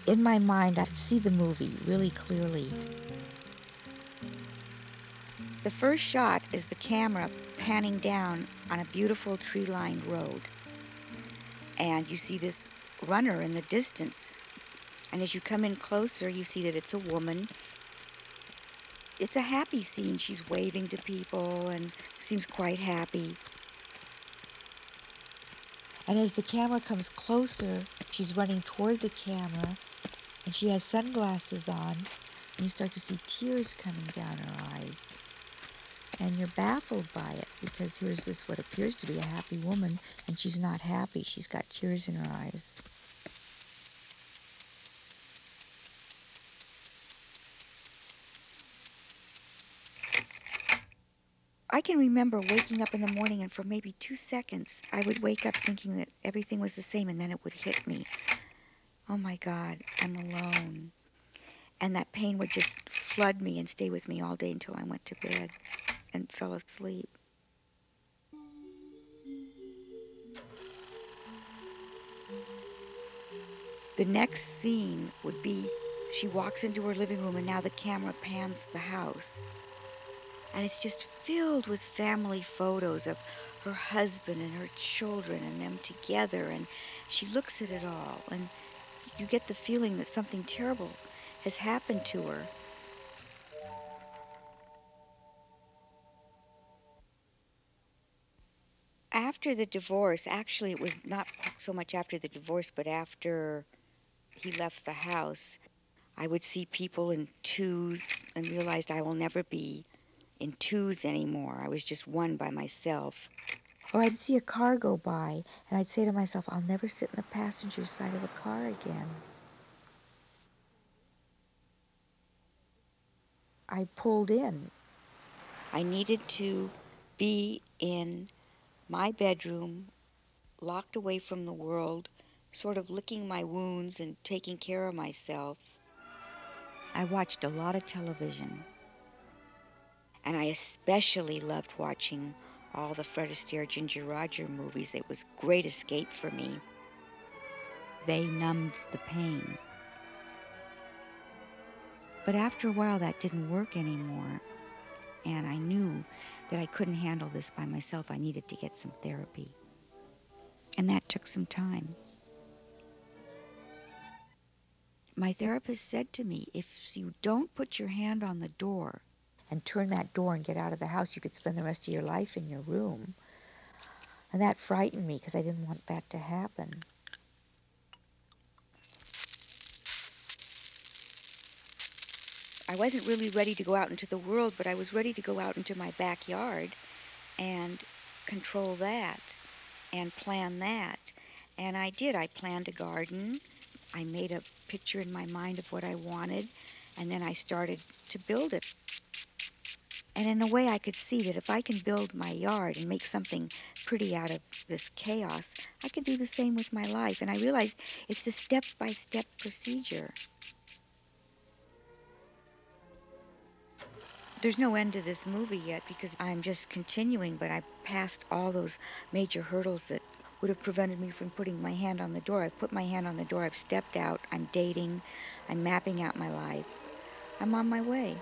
In my mind, I see the movie really clearly. The first shot is the camera panning down on a beautiful tree-lined road. And you see this runner in the distance. And as you come in closer, you see that it's a woman. It's a happy scene. She's waving to people and seems quite happy. And as the camera comes closer, she's running toward the camera, and she has sunglasses on, and you start to see tears coming down her eyes. And you're baffled by it, because here's this what appears to be a happy woman, and she's not happy. She's got tears in her eyes. I can remember waking up in the morning, and for maybe 2 seconds, I would wake up thinking that everything was the same, and then it would hit me. Oh my God, I'm alone. And that pain would just flood me and stay with me all day until I went to bed and fell asleep. The next scene would be she walks into her living room, and now the camera pans the house. And it's just filled with family photos of her husband and her children and them together. And she looks at it all, and you get the feeling that something terrible has happened to her. After the divorce, actually, it was not so much after the divorce, but after he left the house, I would see people in twos and realized I will never be in twos anymore. I was just one by myself. Or I'd see a car go by, and I'd say to myself, I'll never sit in the passenger side of a car again. I pulled in. I needed to be in my bedroom, locked away from the world, sort of licking my wounds and taking care of myself. I watched a lot of television, and I especially loved watching all the Fred Astaire, Ginger Roger movies. It was a great escape for me. They numbed the pain. But after a while, that didn't work anymore, and I knew that I couldn't handle this by myself. I needed to get some therapy, and that took some time. My therapist said to me, if you don't put your hand on the door and turn that door and get out of the house, you could spend the rest of your life in your room. And that frightened me because I didn't want that to happen. I wasn't really ready to go out into the world, but I was ready to go out into my backyard and control that and plan that. And I did. I planned a garden. I made a picture in my mind of what I wanted, and then I started to build it. And in a way, I could see that if I can build my yard and make something pretty out of this chaos, I could do the same with my life. And I realized it's a step-by-step procedure. There's no end to this movie yet because I'm just continuing, but I've passed all those major hurdles that would have prevented me from putting my hand on the door. I've put my hand on the door. I've stepped out. I'm dating. I'm mapping out my life. I'm on my way.